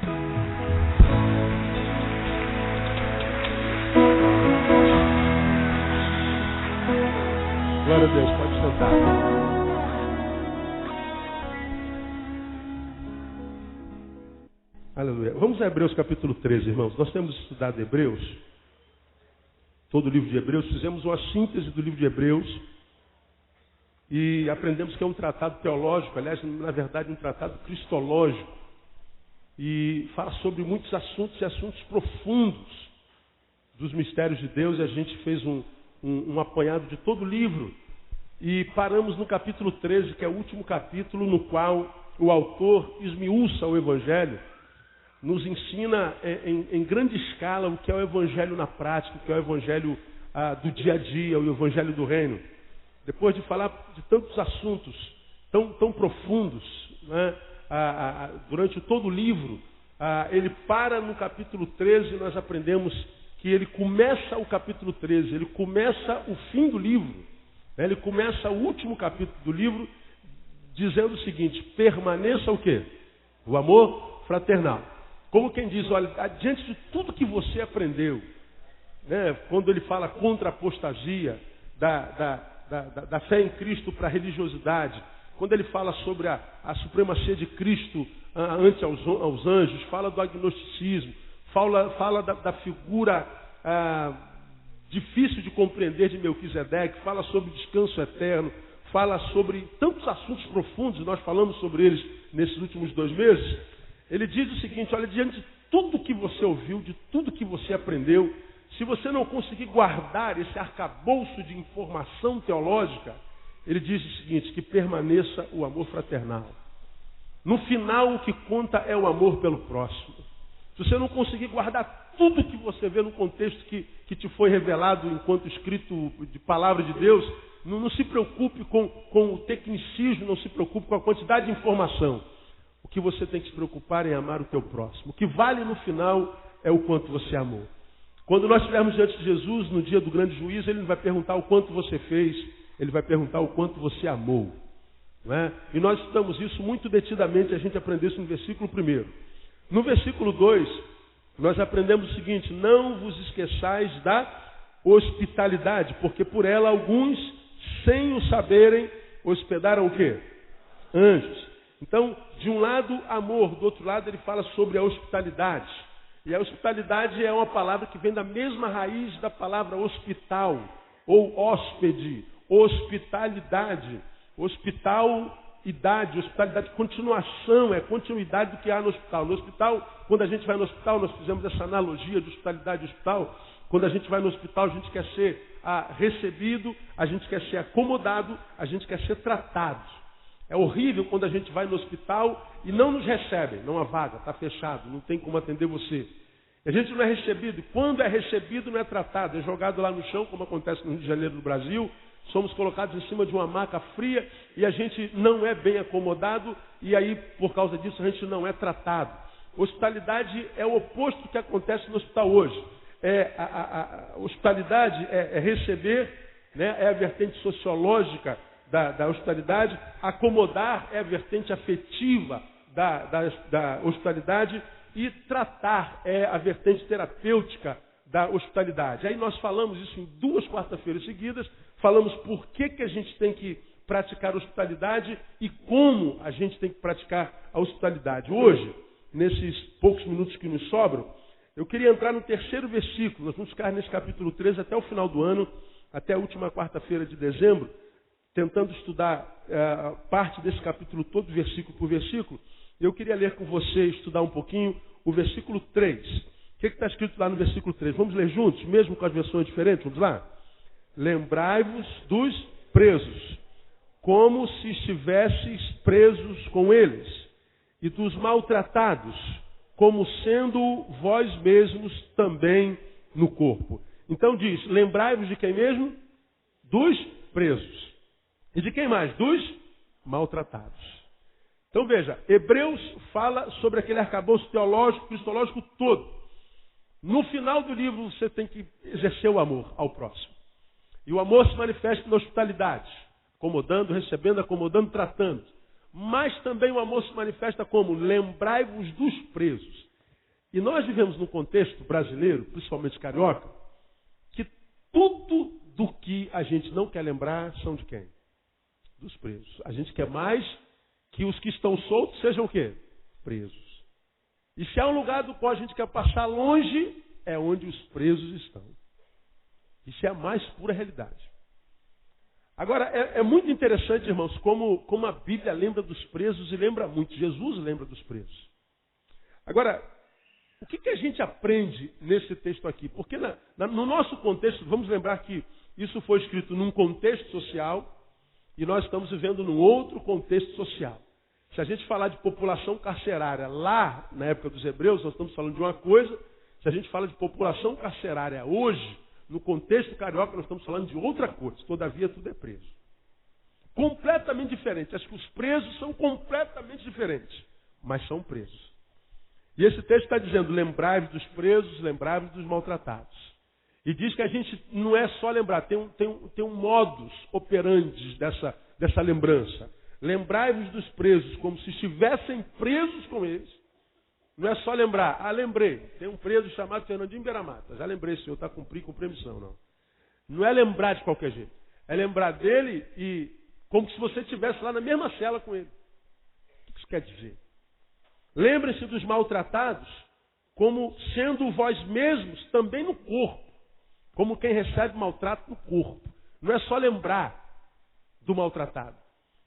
Glória a Deus, pode sentar. Aleluia. Vamos a Hebreus capítulo 13, irmãos. Nós temos estudado Hebreus, todo o livro de Hebreus. Fizemos uma síntese do livro de Hebreus e aprendemos que é um tratado teológico, aliás, na verdade, um tratado cristológico. E fala sobre muitos assuntos e assuntos profundos dos mistérios de Deus. E a gente fez um apanhado de todo o livro. E paramos no capítulo 13, que é o último capítulo, no qual o autor esmiuça o Evangelho, nos ensina em grande escala o que é o Evangelho na prática, o que é o Evangelho do dia a dia, o Evangelho do Reino. Depois de falar de tantos assuntos tão profundos, né, durante todo o livro, ele para no capítulo 13 e nós aprendemos que ele começa o capítulo 13, ele começa o fim do livro, né, ele começa o último capítulo do livro dizendo o seguinte: permaneça o quê? O amor fraternal. Como quem diz, olha, diante de tudo que você aprendeu, né, quando ele fala contra a apostasia, da fé em Cristo para a religiosidade, quando ele fala sobre a supremacia de Cristo ante aos anjos, fala do agnosticismo, fala da figura difícil de compreender de Melquisedeque, fala sobre descanso eterno, fala sobre tantos assuntos profundos, nós falamos sobre eles nesses últimos 2 meses. Ele diz o seguinte: olha, diante de tudo que você ouviu, de tudo que você aprendeu, se você não conseguir guardar esse arcabouço de informação teológica, ele diz o seguinte, que permaneça o amor fraternal. No final, o que conta é o amor pelo próximo. Se você não conseguir guardar tudo que você vê no contexto que te foi revelado enquanto escrito de palavra de Deus, não se preocupe com o tecnicismo, não se preocupe com a quantidade de informação. O que você tem que se preocupar é amar o teu próximo. O que vale no final é o quanto você amou. Quando nós estivermos diante de Jesus, no dia do grande juízo, ele não vai perguntar o quanto você fez, ele vai perguntar o quanto você amou. Não é? E nós estudamos isso muito detidamente, a gente aprendeu isso no versículo 1. No versículo 2, nós aprendemos o seguinte: não vos esqueçais da hospitalidade, porque por ela alguns, sem o saberem, hospedaram o quê? Anjos. Então, de um lado, amor, do outro lado, ele fala sobre a hospitalidade. E a hospitalidade é uma palavra que vem da mesma raiz da palavra hospital, ou hóspede, hospitalidade. Hospitalidade, continuação, é continuidade do que há no hospital. No hospital, quando a gente vai no hospital, nós fizemos essa analogia de hospitalidade e hospital. Quando a gente vai no hospital, a gente quer ser recebido, a gente quer ser acomodado, a gente quer ser tratado. É horrível quando a gente vai no hospital e não nos recebem. Não há vaga, está fechado, não tem como atender você. A gente não é recebido. Quando é recebido, não é tratado. É jogado lá no chão, como acontece no Rio de Janeiro, no Brasil. Somos colocados em cima de uma maca fria e a gente não é bem acomodado. E aí, por causa disso, a gente não é tratado. Hospitalidade é o oposto do que acontece no hospital hoje. A hospitalidade é receber, né, é a vertente sociológica da hospitalidade. Acomodar é a vertente afetiva da hospitalidade, e tratar é a vertente terapêutica da hospitalidade. Aí nós falamos isso em 2 quarta-feiras seguidas, falamos por que a gente tem que praticar a hospitalidade e como a gente tem que praticar a hospitalidade. Hoje, nesses poucos minutos que nos sobram, eu queria entrar no 3º versículo. Nós vamos ficar nesse capítulo 13 até o final do ano, até a última quarta-feira de dezembro, tentando estudar parte desse capítulo todo, versículo por versículo. Eu queria ler com você, estudar um pouquinho, o versículo 3. O que está escrito lá no versículo 3? Vamos ler juntos, mesmo com as versões diferentes? Vamos lá? Lembrai-vos dos presos, como se estivesseis presos com eles, e dos maltratados, como sendo vós mesmos também no corpo. Então diz, lembrai-vos de quem mesmo? Dos presos. E de quem mais? Dos maltratados. Então veja, Hebreus fala sobre aquele arcabouço teológico, cristológico todo. No final do livro você tem que exercer o amor ao próximo. E o amor se manifesta na hospitalidade, acomodando, recebendo, tratando. Mas também o amor se manifesta como? Lembrai-vos dos presos. E nós vivemos num contexto brasileiro, principalmente carioca, que tudo do que a gente não quer lembrar são de quem? Dos presos. A gente quer mais que os que estão soltos sejam o quê? Presos. E se há um lugar do qual a gente quer passar longe, é onde os presos estão. Isso é a mais pura realidade. Agora, é muito interessante, irmãos, como a Bíblia lembra dos presos e lembra muito. Jesus lembra dos presos. Agora, o que a gente aprende nesse texto aqui? Porque no nosso contexto, vamos lembrar que isso foi escrito num contexto social e nós estamos vivendo num outro contexto social. Se a gente falar de população carcerária lá na época dos hebreus, nós estamos falando de uma coisa. Se a gente fala de população carcerária hoje, no contexto carioca, nós estamos falando de outra coisa. Todavia, tudo é preso. Completamente diferente. Acho que os presos são completamente diferentes, mas são presos. E esse texto está dizendo, lembrai-vos dos presos, lembrai-vos dos maltratados. E diz que a gente não é só lembrar, tem um modus operandi dessa lembrança. Lembrai-vos dos presos como se estivessem presos com eles. Não é só lembrar, lembrei, tem um preso chamado Fernandinho Beiramata. Já lembrei, senhor, está cumprindo com missão, não. Não é lembrar de qualquer jeito. É lembrar dele e como se você estivesse lá na mesma cela com ele. O que isso quer dizer? Lembrem-se dos maltratados como sendo vós mesmos também no corpo. Como quem recebe maltrato no corpo. Não é só lembrar do maltratado.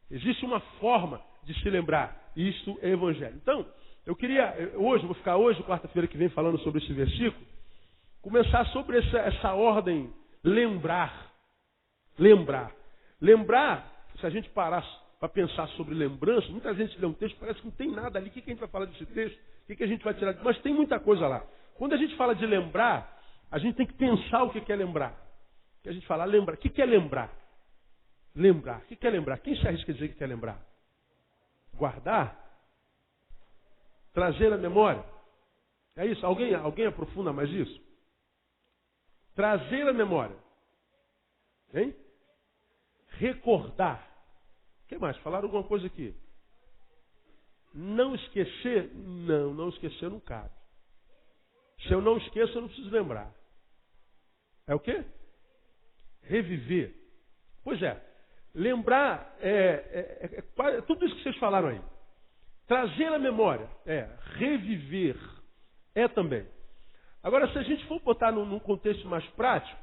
Existe uma forma de se lembrar. E isto é evangelho. Então, eu queria, vou ficar hoje, quarta-feira que vem, falando sobre esse versículo, começar sobre essa ordem, lembrar. Lembrar. Lembrar, se a gente parar para pensar sobre lembrança, muita gente lê um texto, parece que não tem nada ali. O que a gente vai falar desse texto? O que a gente vai tirar? Mas tem muita coisa lá. Quando a gente fala de lembrar, a gente tem que pensar o que é lembrar. Que a gente fala, lembrar. O que é lembrar? Lembrar. O que é lembrar? Quem se arrisca a dizer que quer lembrar? Guardar? Trazer a memória? É isso? Alguém aprofunda mais isso? Trazer a memória. Hein? Recordar. O que mais? Falaram alguma coisa aqui? Não esquecer? Não esquecer não cabe. Se eu não esqueço, eu não preciso lembrar. É o quê? Reviver. Pois é. Lembrar é tudo isso que vocês falaram aí. Trazer a memória reviver também. Agora, se a gente for botar num contexto mais prático,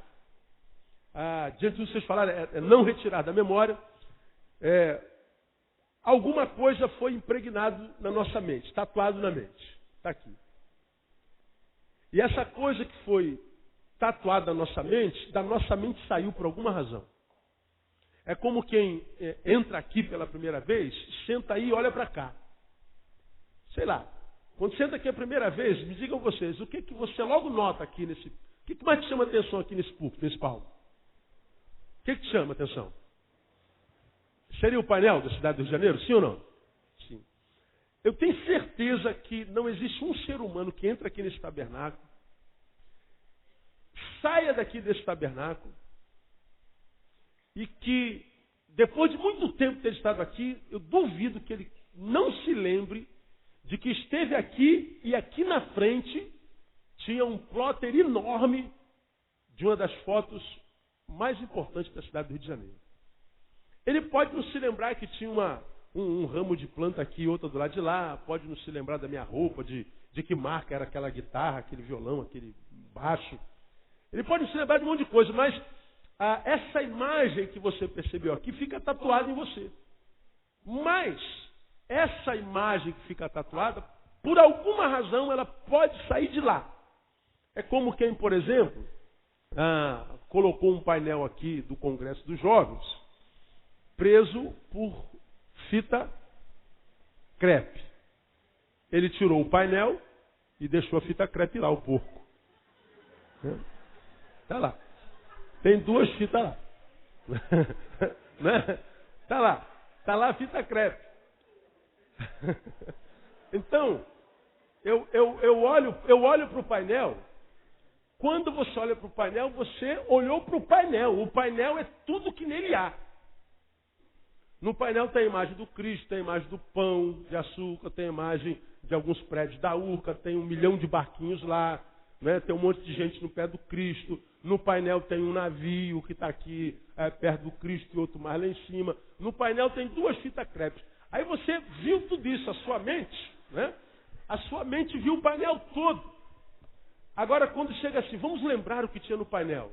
diante do que vocês falaram, não retirar da memória, alguma coisa foi impregnado na nossa mente, tatuado na mente. Está aqui. E essa coisa que foi tatuada da nossa mente saiu por alguma razão. É como quem entra aqui pela primeira vez, senta aí e olha para cá. Sei lá, quando senta aqui a primeira vez, me digam vocês, o que você logo nota aqui nesse... O que mais te chama atenção aqui nesse púlpito, nesse palco? O que te chama atenção? Seria o painel da cidade do Rio de Janeiro, sim ou não? Sim. Eu tenho certeza que não existe um ser humano que entra aqui nesse tabernáculo, saia daqui desse tabernáculo, e que, depois de muito tempo ter estado aqui, eu duvido que ele não se lembre de que esteve aqui e aqui na frente tinha um plotter enorme de uma das fotos mais importantes da cidade do Rio de Janeiro. Ele pode não se lembrar que tinha um ramo de planta aqui e outra do lado de lá, pode não se lembrar da minha roupa, de que marca era aquela guitarra, aquele violão, aquele baixo. Ele pode não se lembrar de um monte de coisa, mas essa imagem que você percebeu aqui fica tatuada em você. Mas essa imagem que fica tatuada, por alguma razão, ela pode sair de lá. É como quem, por exemplo, colocou um painel aqui do Congresso dos Jovens, preso por fita crepe. Ele tirou o painel e deixou a fita crepe lá, o porco. Está lá. Tem duas fitas lá. Né? Está lá. Está lá a fita crepe. Então, eu olho para o painel. Quando você olha para o painel, você olhou para o painel. O painel é tudo que nele há. No painel tem a imagem do Cristo, tem a imagem do pão de açúcar, tem a imagem de alguns prédios da Urca, tem 1 milhão de barquinhos lá, né? Tem um monte de gente no pé do Cristo. No painel tem um navio que está aqui perto do Cristo e outro mais lá em cima. No painel tem 2 fitas crepes. Aí você viu tudo isso, a sua mente, né? A sua mente viu o painel todo. Agora, quando chega assim, vamos lembrar o que tinha no painel.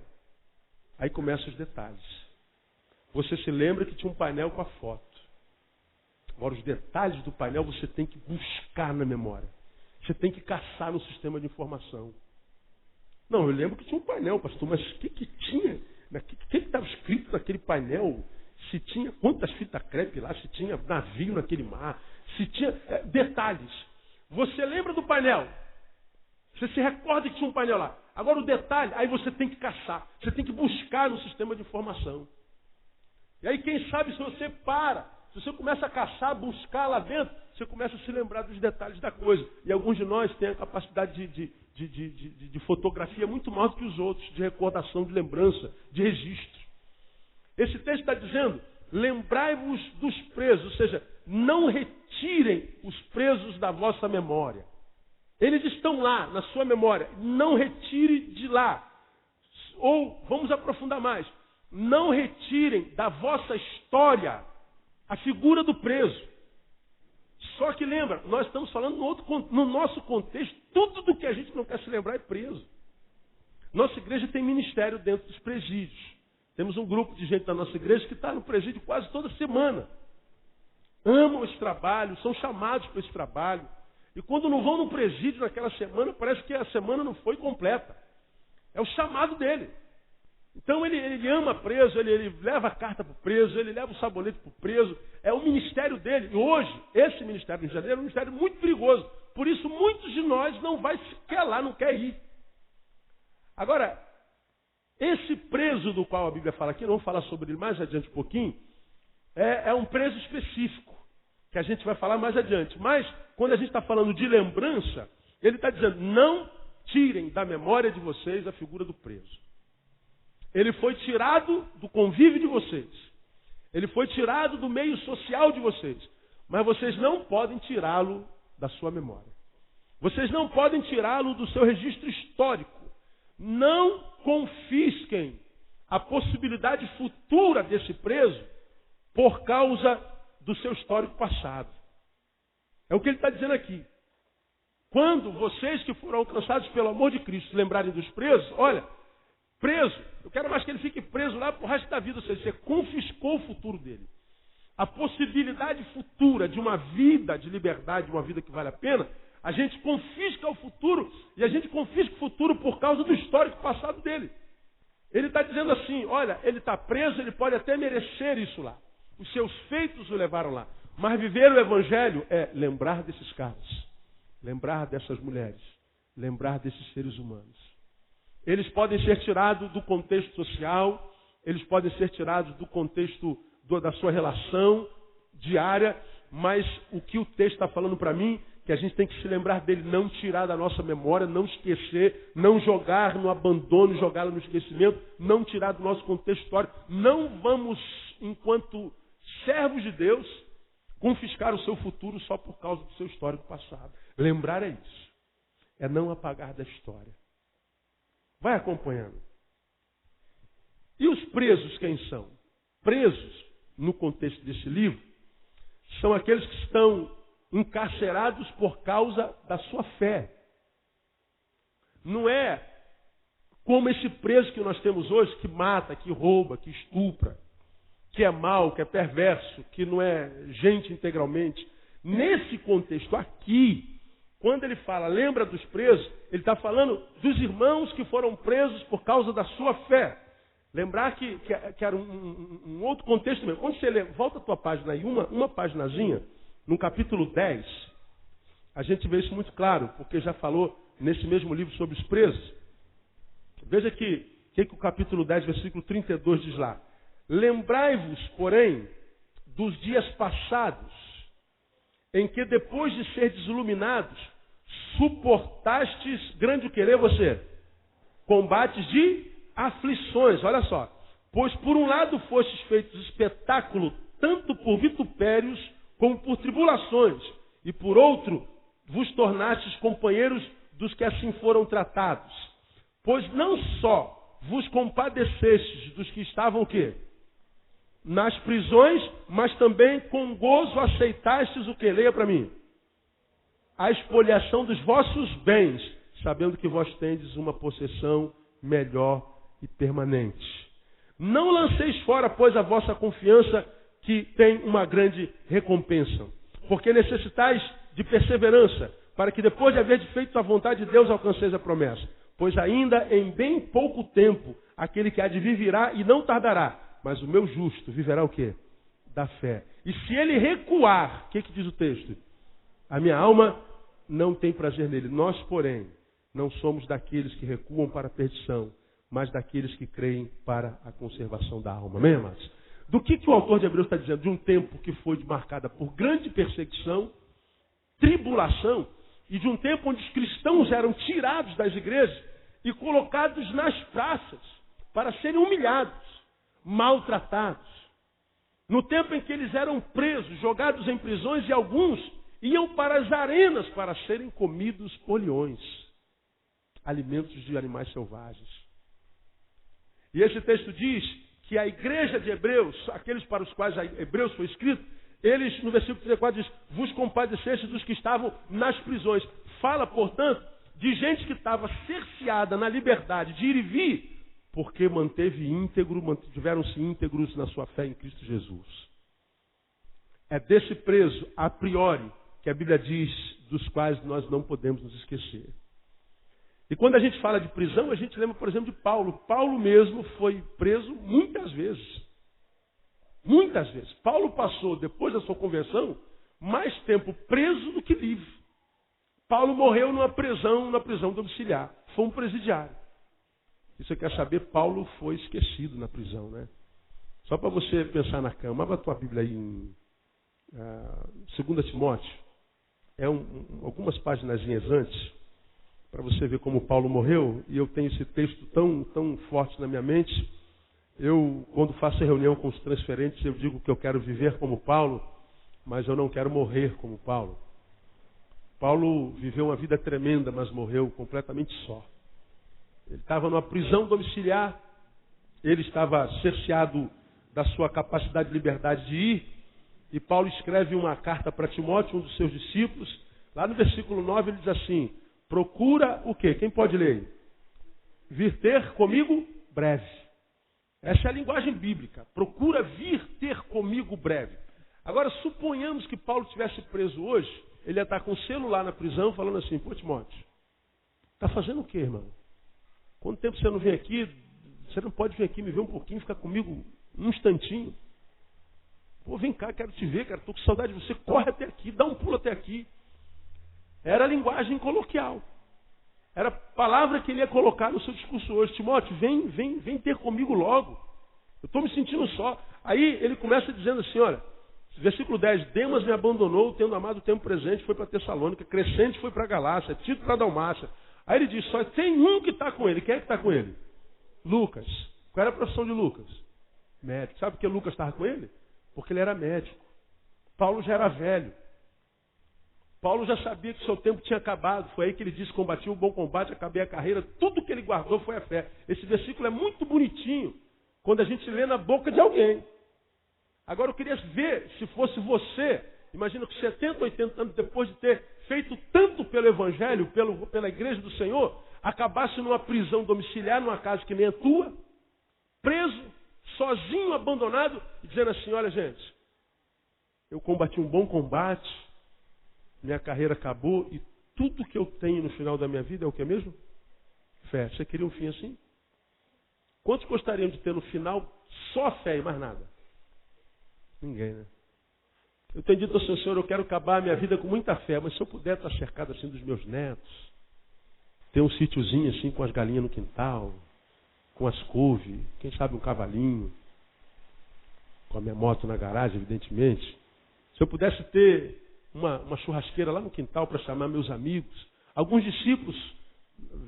Aí começam os detalhes. Você se lembra que tinha um painel com a foto. Agora, os detalhes do painel você tem que buscar na memória. Você tem que caçar no sistema de informação. Não, eu lembro que tinha um painel, pastor, mas o que tinha? O que estava escrito naquele painel? Se tinha quantas fitas crepe lá, se tinha navio naquele mar, se tinha detalhes. Você lembra do painel? Você se recorda que tinha um painel lá. Agora o detalhe, aí você tem que caçar. Você tem que buscar no sistema de informação. E aí quem sabe se você para, se você começa a caçar, buscar lá dentro, você começa a se lembrar dos detalhes da coisa. E alguns de nós têm a capacidade de fotografia muito maior do que os outros, de recordação, de lembrança, de registro. Esse texto está dizendo, lembrai-vos dos presos, ou seja, não retirem os presos da vossa memória. Eles estão lá, na sua memória, não retire de lá. Ou, vamos aprofundar mais, não retirem da vossa história a figura do preso. Só que lembra, nós estamos falando no nosso contexto, tudo do que a gente não quer se lembrar é preso. Nossa igreja tem ministério dentro dos presídios. Temos um grupo de gente da nossa igreja que está no presídio quase toda semana. Amam esse trabalho, são chamados para esse trabalho. E quando não vão no presídio naquela semana, parece que a semana não foi completa. É o chamado dele. Então ele ama preso, ele leva a carta para o preso, ele leva o sabonete para o preso. É o ministério dele. E hoje, esse ministério de janeiro é um ministério muito perigoso. Por isso, muitos de nós não vai sequer lá, não quer ir. Agora, esse preso do qual a Bíblia fala aqui, não vou falar sobre ele mais adiante um pouquinho, é um preso específico, que a gente vai falar mais adiante. Mas, quando a gente está falando de lembrança, ele está dizendo, não tirem da memória de vocês a figura do preso. Ele foi tirado do convívio de vocês. Ele foi tirado do meio social de vocês. Mas vocês não podem tirá-lo da sua memória. Vocês não podem tirá-lo do seu registro histórico. Não confisquem a possibilidade futura desse preso por causa do seu histórico passado. É o que ele está dizendo aqui. Quando vocês que foram alcançados pelo amor de Cristo se lembrarem dos presos, olha, preso, eu quero mais que ele fique preso lá pro resto da vida, ou seja, você confiscou o futuro dele. A possibilidade futura de uma vida de liberdade, de uma vida que vale a pena, a gente confisca o futuro, e a gente confisca o futuro por causa do histórico passado dele. Ele está dizendo assim, olha, ele está preso, ele pode até merecer isso lá. Os seus feitos o levaram lá. Mas viver o evangelho é lembrar desses caras, lembrar dessas mulheres, lembrar desses seres humanos. Eles podem ser tirados do contexto social, eles podem ser tirados do contexto da sua relação diária, mas o que o texto está falando para mim, que a gente tem que se lembrar dele, não tirar da nossa memória, não esquecer, não jogar no abandono, jogar no esquecimento, não tirar do nosso contexto histórico. Não vamos, enquanto servos de Deus, confiscar o seu futuro só por causa do seu histórico passado. Lembrar é isso. É não apagar da história. Vai acompanhando. E os presos quem são? Presos, no contexto desse livro, são aqueles que estão encarcerados por causa da sua fé. Não é como esse preso que nós temos hoje, que mata, que rouba, que estupra, que é mau, que é perverso, que não é gente integralmente. Nesse contexto aqui, quando ele fala, lembra dos presos, ele está falando dos irmãos que foram presos por causa da sua fé. Lembrar que era um outro contexto mesmo. Quando você lê, volta a tua página aí, uma paginazinha, no capítulo 10, a gente vê isso muito claro, porque já falou nesse mesmo livro sobre os presos. Veja que o capítulo 10, versículo 32 diz lá. Lembrai-vos, porém, dos dias passados, em que depois de seres iluminados, suportastes grande o querer você? Combates de aflições, olha só. Pois por um lado fostes feitos espetáculo tanto por vitupérios como por tribulações, e por outro, vos tornastes companheiros dos que assim foram tratados. Pois não só vos compadecestes dos que estavam o quê? Nas prisões, mas também com gozo aceitastes o que? Leia para mim. A expoliação dos vossos bens, sabendo que vós tendes uma possessão melhor e permanente. Não lanceis fora, pois, a vossa confiança, que tem uma grande recompensa. Porque necessitais de perseverança, para que depois de haver feito a vontade de Deus, alcanceis a promessa. Pois ainda em bem pouco tempo, aquele que há de vir virá e não tardará. Mas o meu justo viverá o quê? Da fé. E se ele recuar, o que diz o texto? A minha alma não tem prazer nele. Nós, porém, não somos daqueles que recuam para a perdição, mas daqueles que creem para a conservação da alma. Amém, amados? Do que o autor de Hebreus está dizendo? De um tempo que foi marcada por grande perseguição, tribulação, e de um tempo onde os cristãos eram tirados das igrejas e colocados nas praças para serem humilhados, maltratados. No tempo em que eles eram presos, jogados em prisões, e alguns iam para as arenas para serem comidos por leões, alimentos de animais selvagens. E esse texto diz que a igreja de Hebreus, aqueles para os quais Hebreus foi escrito, eles, no versículo 34, diz, vos compadeceste dos que estavam nas prisões. Fala, portanto, de gente que estava cerceada na liberdade de ir e vir, porque mantiveram-se íntegros na sua fé em Cristo Jesus. É desse preso, a priori, que a Bíblia diz, dos quais nós não podemos nos esquecer. E quando a gente fala de prisão, a gente lembra, por exemplo, de Paulo. Paulo mesmo foi preso muitas vezes. Muitas vezes. Paulo passou, depois da sua conversão, mais tempo preso do que livre. Paulo morreu na prisão domiciliar. Foi um presidiário. E você quer saber, Paulo foi esquecido na prisão, né? Só para você pensar na cama. Abra a tua Bíblia aí em 2 Timóteo. Algumas páginas antes, para você ver como Paulo morreu. E eu tenho esse texto tão forte na minha mente. Eu, quando faço reunião com os transferentes, eu digo que eu quero viver como Paulo, mas eu não quero morrer como Paulo. Paulo viveu uma vida tremenda, mas morreu completamente só. Ele estava numa prisão domiciliar, ele estava cerceado da sua capacidade de liberdade de ir, e Paulo escreve uma carta para Timóteo, um dos seus discípulos. Lá no versículo 9 ele diz assim, procura o quê? Quem pode ler? Vir ter comigo breve. Essa é a linguagem bíblica. Procura vir ter comigo breve. Agora, suponhamos que Paulo estivesse preso hoje, ele ia estar com o celular na prisão falando assim, pô, Timóteo, está fazendo o quê, irmão? Quanto tempo você não vem aqui? Você não pode vir aqui me ver um pouquinho, ficar comigo um instantinho? Pô, vem cá, quero te ver, cara, estou com saudade de você, corre até aqui, dá um pulo até aqui. Era a linguagem coloquial. Era a palavra que ele ia colocar no seu discurso hoje. Timóteo, vem ter comigo logo. Eu estou me sentindo só. Aí ele começa dizendo assim, olha, versículo 10, Demas me abandonou, tendo amado o tempo presente, foi para Tessalônica, Crescente foi para Galácia, Tito para Dalmácia. Aí ele diz, só tem um que está com ele. Quem é que está com ele? Lucas. Qual era a profissão de Lucas? Médico. Sabe por que Lucas estava com ele? Porque ele era médico. Paulo já era velho. Paulo já sabia que seu tempo tinha acabado. Foi aí que ele disse, combati o bom combate, acabei a carreira. Tudo que ele guardou foi a fé. Esse versículo é muito bonitinho quando a gente lê na boca de alguém. Agora eu queria ver, se fosse você, imagina que 70, 80 anos depois de ter feito tanto pelo Evangelho, pela igreja do Senhor, acabasse numa prisão domiciliar, numa casa que nem a tua, preso, sozinho, abandonado, e dizendo assim, olha gente, eu combati um bom combate, minha carreira acabou e tudo que eu tenho no final da minha vida é o que mesmo? Fé. Você queria um fim assim? Quantos gostariam de ter no final só fé e mais nada? Ninguém, né? Eu tenho dito ao Senhor, eu quero acabar a minha vida com muita fé, mas se eu puder estar cercado assim dos meus netos, ter um sítiozinho assim com as galinhas no quintal, com as couves, quem sabe um cavalinho, com a minha moto na garagem, evidentemente. Se eu pudesse ter uma churrasqueira lá no quintal para chamar meus amigos, alguns discípulos,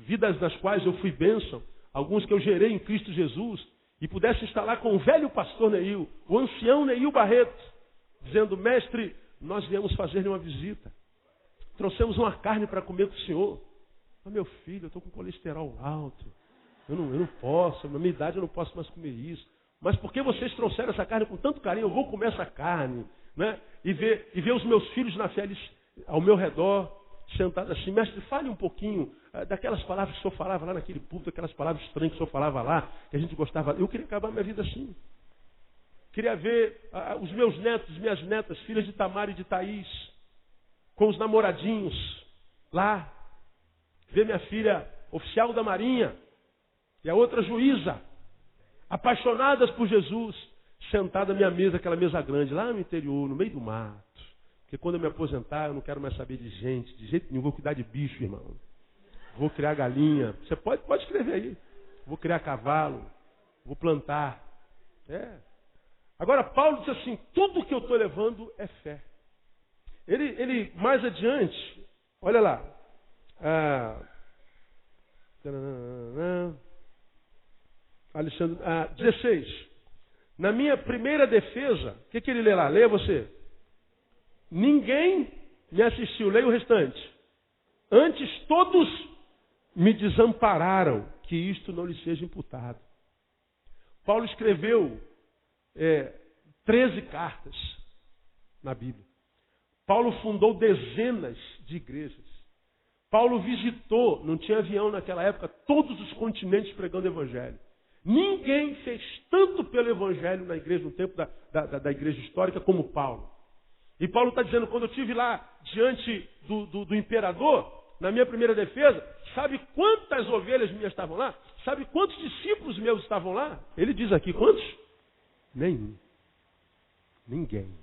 vidas das quais eu fui bênção, alguns que eu gerei em Cristo Jesus, e pudesse estar lá com o velho pastor Neil, o ancião Neil Barreto, dizendo, mestre, nós viemos fazer-lhe uma visita. Trouxemos uma carne para comer com o senhor. Mas meu filho, eu estou com colesterol alto. Eu não posso, na minha idade eu não posso mais comer isso. Mas por que vocês trouxeram essa carne com tanto carinho? Eu vou comer essa carne, né? E ver os meus filhos na fé, eles ao meu redor, sentados assim. Mestre, fale um pouquinho daquelas palavras que o senhor falava lá naquele púlpito, aquelas palavras estranhas que o senhor falava lá, que a gente gostava. Eu queria acabar minha vida assim. Queria ver os meus netos, minhas netas, filhas de Tamar e de Thaís, com os namoradinhos lá. Ver minha filha oficial da Marinha e a outra juíza, apaixonadas por Jesus, sentada à minha mesa, aquela mesa grande, lá no interior, no meio do mato. Porque quando eu me aposentar, eu não quero mais saber de gente, de jeito nenhum, vou cuidar de bicho, irmão. Vou criar galinha. Você pode escrever aí. Vou criar cavalo, vou plantar. Agora, Paulo diz assim, tudo que eu estou levando é fé. Ele mais adiante, olha lá. Alexandre, 16. Na minha primeira defesa, o que ele lê lá? Leia você. Ninguém me assistiu. Leia o restante. Antes todos me desampararam, que isto não lhe seja imputado. Paulo escreveu 13 cartas na Bíblia. Paulo fundou dezenas de igrejas. Paulo visitou, não tinha avião naquela época, todos os continentes pregando o Evangelho. Ninguém fez tanto pelo Evangelho na igreja, no tempo da igreja histórica, como Paulo. E Paulo está dizendo, quando eu estive lá diante do imperador, na minha primeira defesa, sabe quantas ovelhas minhas estavam lá? Sabe quantos discípulos meus estavam lá? Ele diz aqui, quantos? Nenhum. Ninguém.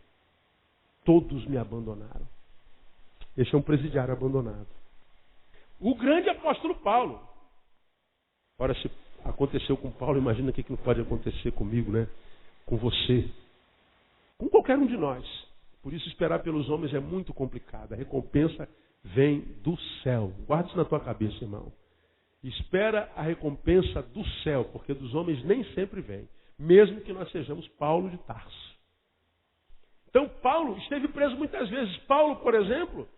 Todos me abandonaram. Este é um presidiário abandonado. O grande apóstolo Paulo. Ora, se aconteceu com Paulo, imagina o que não pode acontecer comigo, né? Com você. Com qualquer um de nós. Por isso esperar pelos homens é muito complicado. A recompensa vem do céu. Guarda isso na tua cabeça, irmão. Espera a recompensa do céu, porque dos homens nem sempre vem. Mesmo que nós sejamos Paulo de Tarso. Então Paulo esteve preso muitas vezes. Paulo, por exemplo,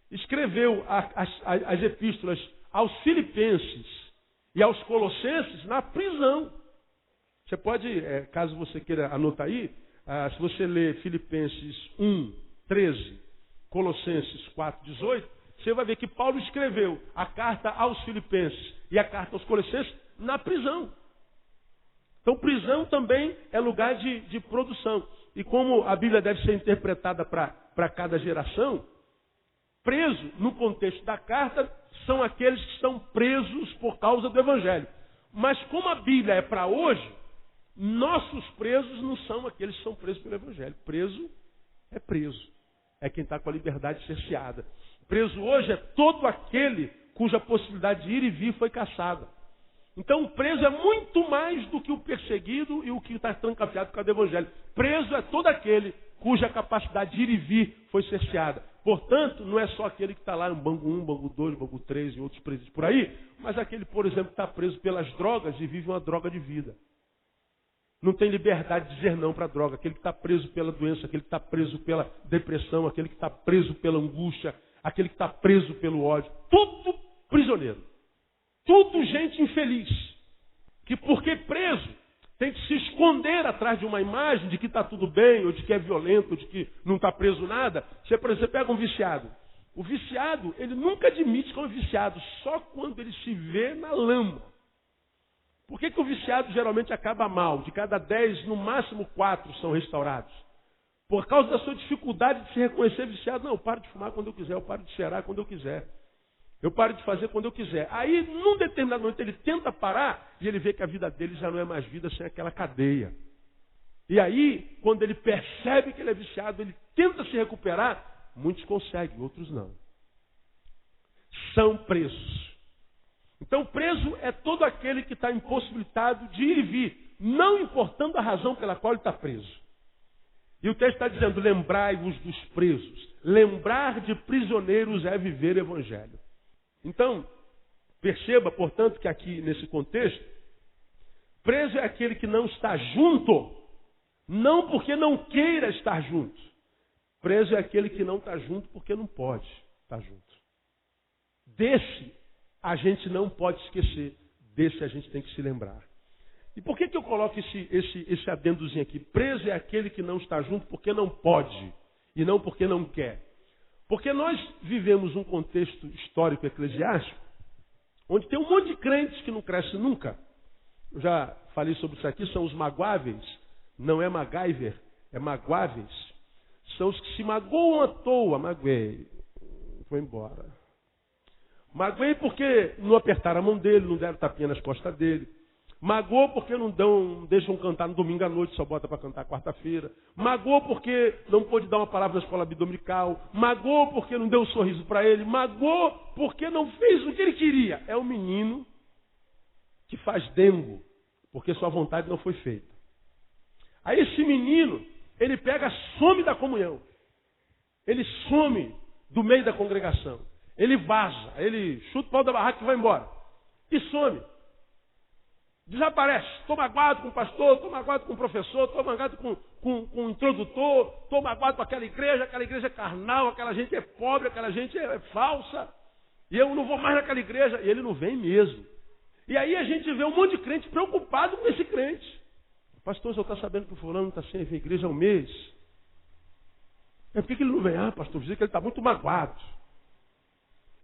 escreveu as epístolas aos Filipenses e aos Colossenses na prisão. Você pode, caso você queira anotar aí, se você ler Filipenses 1, 13, Colossenses 4, 18, você vai ver que Paulo escreveu a carta aos Filipenses e a carta aos Colossenses na prisão. Então prisão também é lugar de produção. E como a Bíblia deve ser interpretada para cada geração, preso, no contexto da carta, são aqueles que estão presos por causa do Evangelho. Mas como a Bíblia é para hoje, nossos presos não são aqueles que são presos pelo Evangelho. Preso é preso. É quem está com a liberdade cerceada. Preso hoje é todo aquele cuja possibilidade de ir e vir foi cassada. Então o preso é muito mais do que o perseguido e o que está trancafiado por causa do Evangelho. Preso é todo aquele cuja capacidade de ir e vir foi cerceada. Portanto, não é só aquele que está lá no Bangu 1, Bangu 2, Bangu 3 e outros presídios por aí, mas aquele, por exemplo, que está preso pelas drogas e vive uma droga de vida. Não tem liberdade de dizer não para a droga. Aquele que está preso pela doença, aquele que está preso pela depressão, aquele que está preso pela angústia, aquele que está preso pelo ódio. Tudo prisioneiro. Tudo gente infeliz. Que porque preso tem que se esconder atrás de uma imagem de que está tudo bem, ou de que é violento, ou de que não está preso nada. Você, por exemplo, pega um viciado. O viciado, ele nunca admite que é um viciado, só quando ele se vê na lama. Por que o viciado geralmente acaba mal? De cada 10, no máximo 4 são restaurados. Por causa da sua dificuldade de se reconhecer viciado. Não, eu paro de fumar quando eu quiser, eu paro de cheirar quando eu quiser. Eu paro de fazer quando eu quiser. Aí, num determinado momento, ele tenta parar e ele vê que a vida dele já não é mais vida sem aquela cadeia. E aí, quando ele percebe que ele é viciado, ele tenta se recuperar. Muitos conseguem, outros não. São presos. Então, preso é todo aquele que está impossibilitado de ir e vir, não importando a razão pela qual ele está preso. E o texto está dizendo, lembrai-vos dos presos. Lembrar de prisioneiros é viver o Evangelho. Então, perceba, portanto, que aqui nesse contexto, preso é aquele que não está junto, não porque não queira estar junto, Preso é aquele que não está junto porque não pode estar junto. Desse a gente não pode esquecer. Desse a gente tem que se lembrar. E por que eu coloco esse adendozinho aqui? Preso é aquele que não está junto porque não pode e não porque não quer. Porque nós vivemos um contexto histórico eclesiástico onde tem um monte de crentes que não crescem nunca. Eu já falei sobre isso aqui, são os magoáveis. Não é MacGyver, é magoáveis. São os que se magoam à toa. Magoei, vou embora. Magoei porque não apertaram a mão dele, não deram tapinha nas costas dele. Magoou porque não deixam cantar no domingo à noite, só bota para cantar quarta-feira. Magoou porque não pôde dar uma palavra na escola dominical. Magoou porque não deu um sorriso para ele. Magoou porque não fez o que ele queria. É um menino que faz dengo, porque sua vontade não foi feita. Aí esse menino, ele pega, some da comunhão. Ele some do meio da congregação. Ele vaza, ele chuta o pau da barraca e vai embora. E some. Desaparece. Estou magoado com o pastor, estou magoado com o professor, estou magoado com o introdutor, estou magoado com aquela igreja é carnal, aquela gente é pobre, aquela gente é falsa. E eu não vou mais naquela igreja. E ele não vem mesmo. E aí a gente vê um monte de crente preocupado com esse crente. Pastor, você está sabendo que o fulano está sem vir à igreja há um mês? É por que ele não vem? Ah, pastor, diz que ele está muito magoado.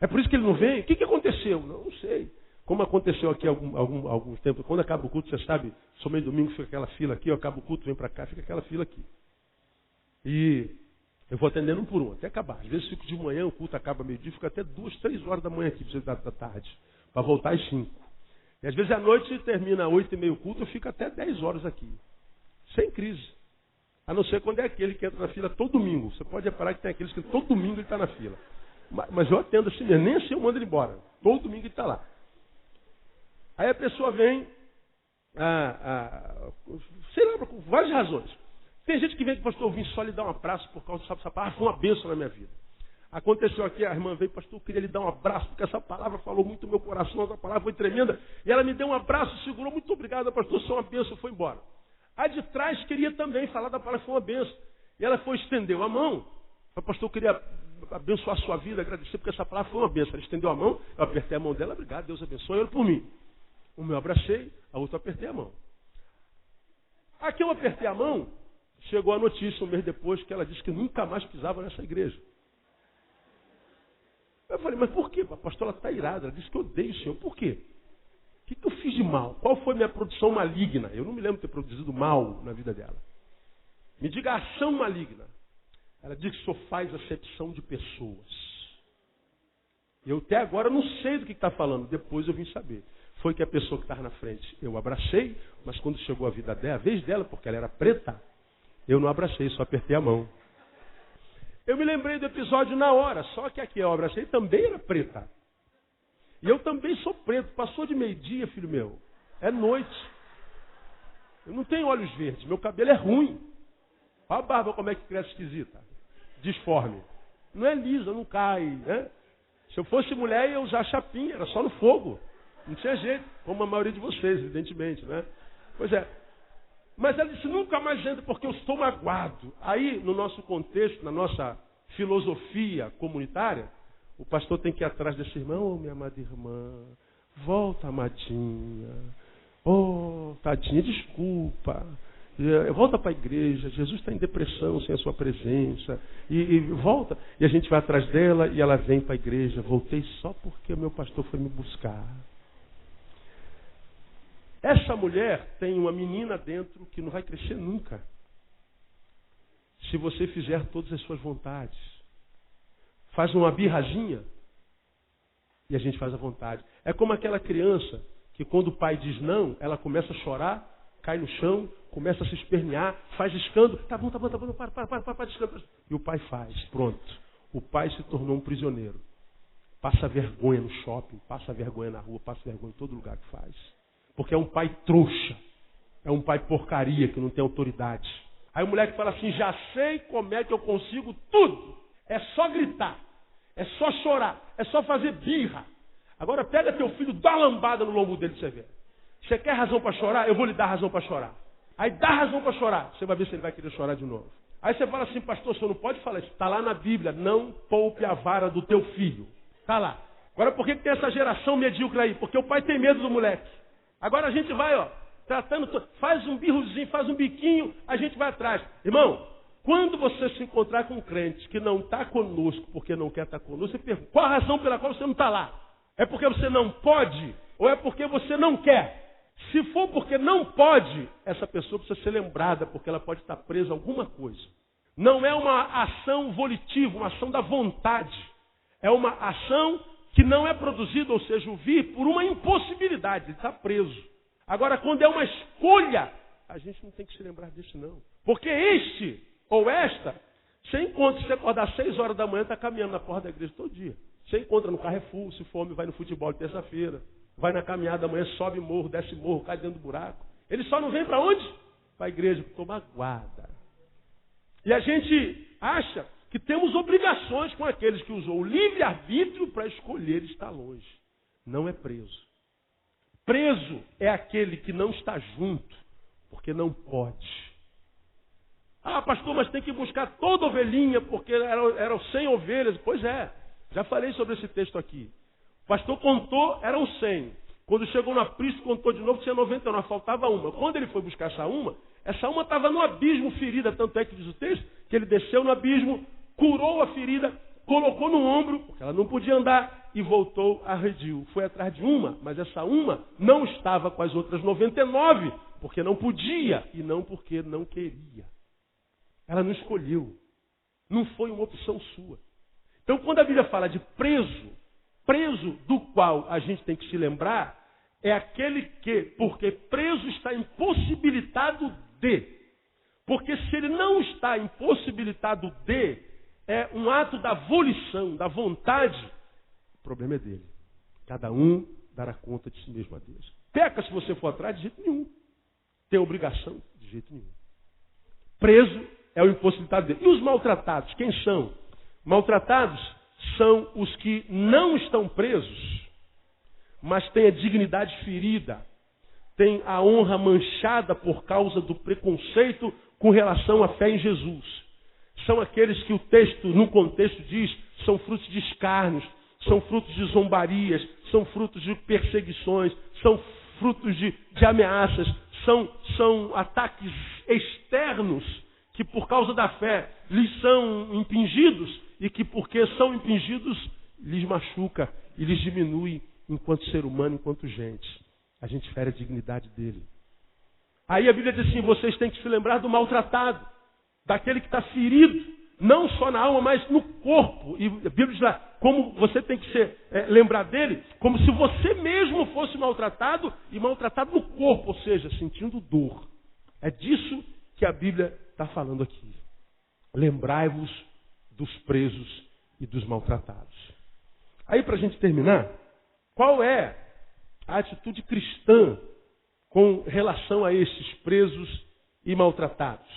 É por isso que ele não vem? O que aconteceu? Não sei. Como aconteceu aqui há algum tempo, quando acaba o culto, você sabe, somente domingo fica aquela fila aqui, acaba o culto, vem para cá, fica aquela fila aqui. E eu vou atendendo um por um, até acabar. Às vezes fico de manhã, o culto acaba meio-dia, fica até 2, 3 horas da manhã aqui, da tarde, para voltar às 5. E às vezes à noite termina 8h30 o culto, eu fico até 10 horas aqui. Sem crise. A não ser quando é aquele que entra na fila todo domingo. Você pode reparar que tem aqueles que todo domingo ele está na fila. Mas eu atendo assim mesmo, nem assim eu mando ele embora. Todo domingo ele está lá. Aí a pessoa vem, sei lá, por várias razões. Tem gente que vem que o pastor, eu vim só lhe dar um abraço por causa dessa palavra, foi uma bênção na minha vida. Aconteceu aqui, a irmã veio, pastor, eu queria lhe dar um abraço, porque essa palavra falou muito no meu coração, essa palavra foi tremenda. E ela me deu um abraço, segurou, muito obrigado, pastor, você é uma bênção, foi embora. A de trás queria também falar da palavra, foi uma bênção. E ela foi, estendeu a mão, falou, pastor, eu queria abençoar a sua vida, agradecer, porque essa palavra foi uma bênção. Ela estendeu a mão, eu apertei a mão dela, obrigado, Deus abençoe, eu por mim. Um eu abracei, a outra eu apertei a mão. Aqui eu apertei a mão, chegou a notícia um mês depois que ela disse que nunca mais pisava nessa igreja. Eu falei, mas por quê? A pastora está irada, ela disse que eu odeio o Senhor. Por quê? O que eu fiz de mal? Qual foi minha produção maligna? Eu não me lembro de ter produzido mal na vida dela. Me diga a ação maligna. Ela diz que só faz acepção de pessoas. Eu até agora não sei do que está falando, depois eu vim saber. Foi que a pessoa que estava na frente, eu abracei, mas quando chegou a vida dela, a vez dela, porque ela era preta, eu não abracei, só apertei a mão. Eu me lembrei do episódio na hora, só que aqui eu abracei também era preta. E eu também sou preto, passou de meio-dia, filho meu, é noite. Eu não tenho olhos verdes, meu cabelo é ruim. Olha a barba como é que cresce esquisita, disforme. Não é lisa, não cai, né? Se eu fosse mulher, eu ia usar chapinha, era só no fogo. Não tinha jeito, como a maioria de vocês, evidentemente, né? Pois é. Mas ela disse, nunca mais entra porque eu estou magoado. Aí, no nosso contexto, na nossa filosofia comunitária, o pastor tem que ir atrás desse irmão, minha amada irmã, volta, amadinha. Oh, tadinha, desculpa. Volta para a igreja, Jesus está em depressão sem a sua presença. E volta. E a gente vai atrás dela e ela vem para a igreja. Voltei só porque o meu pastor foi me buscar. Essa mulher tem uma menina dentro que não vai crescer nunca. Se você fizer todas as suas vontades. Faz uma birrazinha e a gente faz a vontade. É como aquela criança que quando o pai diz não, ela começa a chorar, cai no chão, começa a se espernear, faz escândalo. Tá bom, para, descansa. E o pai faz, pronto. O pai se tornou um prisioneiro. Passa vergonha no shopping, passa vergonha na rua, passa vergonha em todo lugar que faz. Porque é um pai trouxa. É um pai porcaria que não tem autoridade. Aí o moleque fala assim, já sei como é que eu consigo tudo. É só gritar. É só chorar. É só fazer birra. Agora pega teu filho, dá uma lambada no lombo dele pra você ver. Você quer razão para chorar? Eu vou lhe dar razão para chorar. Aí dá razão para chorar. Você vai ver se ele vai querer chorar de novo. Aí você fala assim, pastor, o senhor não pode falar isso. Está lá na Bíblia, não poupe a vara do teu filho. Está lá. Agora, por que tem essa geração medíocre aí? Porque o pai tem medo do moleque. Agora a gente vai, tratando, faz um birrozinho, faz um biquinho, a gente vai atrás. Irmão, quando você se encontrar com um crente que não está conosco porque não quer estar conosco, você pergunta, qual a razão pela qual você não está lá? É porque você não pode ou é porque você não quer? Se for porque não pode, essa pessoa precisa ser lembrada, porque ela pode estar presa a alguma coisa. Não é uma ação volitiva, uma ação da vontade. É uma ação que não é produzida, ou seja, o vir por uma impossibilidade, ele está preso. Agora, quando é uma escolha, a gente não tem que se lembrar disso não. Porque este ou esta, você encontra, se você acordar às 6 horas da manhã, está caminhando na porta da igreja todo dia. Você encontra no Carrefour, se for homem, vai no futebol de terça-feira. Vai na caminhada amanhã, sobe morro, desce morro, cai dentro do buraco. Ele só não vem para onde? Para a igreja, tomar guarda. E a gente acha que temos obrigações com aqueles que usou o livre-arbítrio para escolher estar longe. Não é preso. Preso é aquele que não está junto, porque não pode. Ah, pastor, mas tem que buscar toda ovelhinha, porque eram 100 ovelhas. Pois é, já falei sobre esse texto aqui. O pastor contou, eram 100. Quando chegou no aprisco, contou de novo, tinha 99, faltava uma. Quando ele foi buscar essa uma estava no abismo ferida, tanto é que diz o texto, que ele desceu no abismo, curou a ferida, colocou no ombro, porque ela não podia andar, e voltou a redil. Foi atrás de uma, mas essa uma não estava com as outras 99, porque não podia, e não porque não queria. Ela não escolheu. Não foi uma opção sua. Então, quando a Bíblia fala de preso do qual a gente tem que se lembrar, é aquele que, porque preso está impossibilitado de. Porque se ele não está impossibilitado de, é um ato da volição, da vontade, o problema é dele. Cada um dará conta de si mesmo a Deus. Peca se você for atrás, de jeito nenhum. Tem obrigação, de jeito nenhum. Preso é o impossibilitado dele. E os maltratados, quem são? Maltratados são os que não estão presos, mas têm a dignidade ferida, têm a honra manchada por causa do preconceito com relação à fé em Jesus. São aqueles que o texto, no contexto, diz, são frutos de escárnios, são frutos de zombarias, são frutos de perseguições, são frutos de ameaças, são ataques externos que por causa da fé lhes são impingidos e que porque são impingidos lhes machuca e lhes diminui enquanto ser humano, enquanto gente. A gente fere a dignidade dele. Aí a Bíblia diz assim, vocês têm que se lembrar do maltratado, daquele que está ferido, não só na alma, mas no corpo. E a Bíblia diz lá, como você tem que lembrar dele, como se você mesmo fosse maltratado e maltratado no corpo, ou seja, sentindo dor. É disso que a Bíblia está falando aqui. Lembrai-vos dos presos e dos maltratados. Aí, para a gente terminar, qual é a atitude cristã com relação a esses presos e maltratados?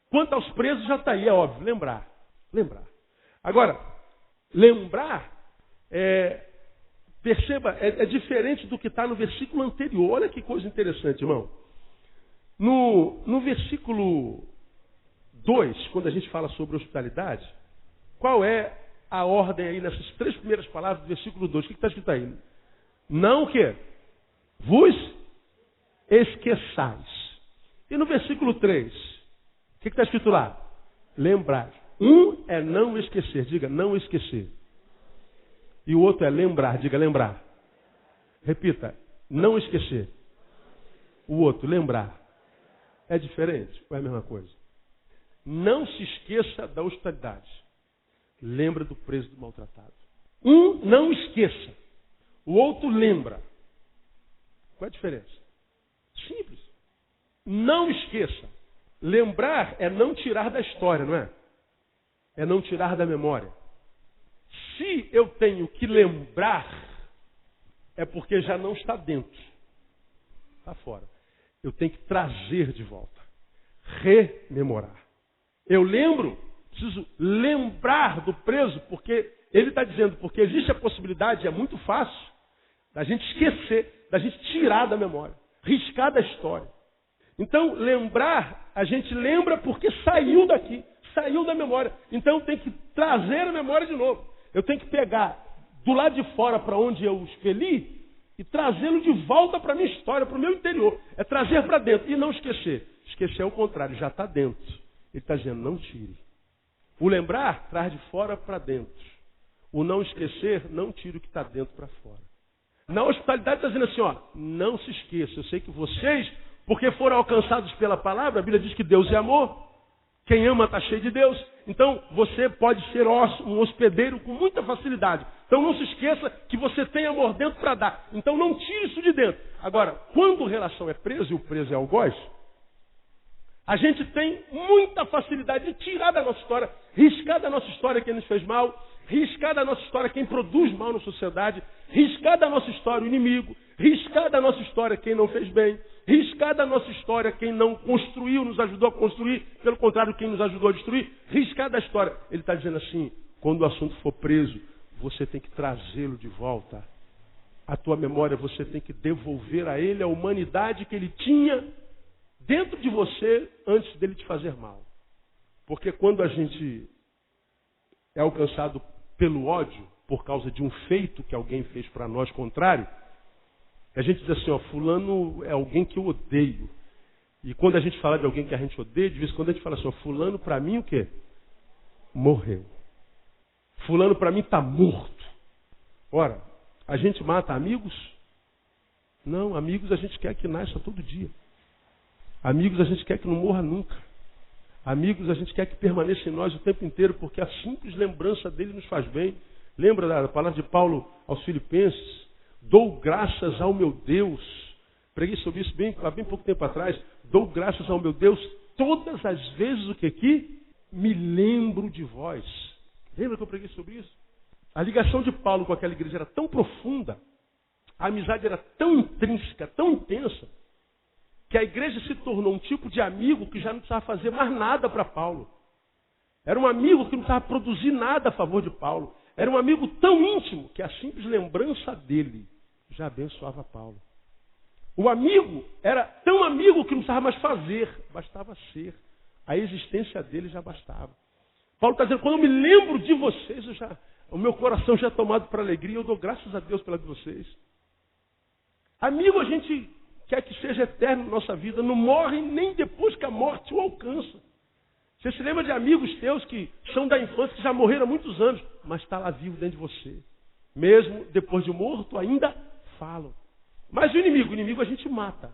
Quanto aos presos, já está aí, é óbvio, lembrar. Agora, lembrar, perceba, é diferente do que está no versículo anterior. Olha que coisa interessante, irmão. No versículo 2, quando a gente fala sobre hospitalidade, qual é a ordem aí nessas 3 primeiras palavras do versículo 2? O que está escrito aí? Não o quê? Vos esqueçais. E no versículo 3, o que está escrito lá? Lembrar. Um é não esquecer, diga não esquecer. E o outro é lembrar, diga lembrar. Repita, não esquecer. O outro, lembrar. É diferente ou é a mesma coisa? Não se esqueça da hospitalidade. Lembra do preso do maltratado. Um não esqueça. O outro lembra. Qual é a diferença? Simples. Não esqueça. Lembrar é não tirar da história, não é? É não tirar da memória. Se eu tenho que lembrar, é porque já não está dentro. Está fora. Eu tenho que trazer de volta. Rememorar. Eu lembro, preciso lembrar do preso, porque ele está dizendo, porque existe a possibilidade, é muito fácil, da gente esquecer, da gente tirar da memória, riscar da história. Então, lembrar, a gente lembra porque saiu daqui, saiu da memória. Então, tem que trazer a memória de novo. Eu tenho que pegar do lado de fora para onde eu expeli e trazê-lo de volta para a minha história, para o meu interior. É trazer para dentro e não esquecer. Esquecer é o contrário, já está dentro. Ele está dizendo, não tire. O lembrar traz de fora para dentro. O não esquecer, não tire o que está dentro para fora. Na hospitalidade está dizendo assim, ó, não se esqueça. Eu sei que vocês, porque foram alcançados pela palavra, a Bíblia diz que Deus é amor. Quem ama está cheio de Deus. Então, você pode ser um hospedeiro com muita facilidade. Então, não se esqueça que você tem amor dentro para dar. Então, não tire isso de dentro. Agora, quando relação é preso, e o preso é algoz, a gente tem muita facilidade de tirar da nossa história, riscar da nossa história quem nos fez mal, riscar da nossa história quem produz mal na sociedade, riscar da nossa história o inimigo, riscar da nossa história quem não fez bem, riscar da nossa história quem não construiu, nos ajudou a construir, pelo contrário, quem nos ajudou a destruir, riscar da história. Ele está dizendo assim, quando o assunto for preso, você tem que trazê-lo de volta. A tua memória, você tem que devolver a ele a humanidade que ele tinha dentro de você antes dele te fazer mal. Porque quando a gente é alcançado pelo ódio, por causa de um feito que alguém fez para nós contrário, a gente diz assim, ó, fulano é alguém que eu odeio. E quando a gente fala de alguém que a gente odeia, de vez em quando a gente fala assim, ó, fulano para mim o quê? Morreu. Fulano para mim está morto. Ora, a gente mata amigos? Não, amigos a gente quer que nasça todo dia. Amigos a gente quer que não morra nunca. Amigos a gente quer que permaneça em nós o tempo inteiro, porque a simples lembrança dele nos faz bem. Lembra da palavra de Paulo aos Filipenses? Dou graças ao meu Deus. Preguei sobre isso há bem pouco tempo atrás. Dou graças ao meu Deus todas as vezes o que me lembro de vós. Lembra que eu preguei sobre isso? A ligação de Paulo com aquela igreja era tão profunda, a amizade era tão intrínseca, tão intensa, que a igreja se tornou um tipo de amigo que já não precisava fazer mais nada para Paulo. Era um amigo que não precisava produzir nada a favor de Paulo. Era um amigo tão íntimo que a simples lembrança dele já abençoava Paulo. O amigo era tão amigo que não precisava mais fazer, bastava ser. A existência dele já bastava. Paulo está dizendo, quando eu me lembro de vocês, o meu coração já é tomado para alegria, eu dou graças a Deus pela de vocês. Amigo, a gente quer que seja eterno na nossa vida, não morre nem depois que a morte o alcança. Você se lembra de amigos teus que são da infância, que já morreram há muitos anos, mas está lá vivo dentro de você. Mesmo depois de morto, ainda falam. Mas o inimigo a gente mata.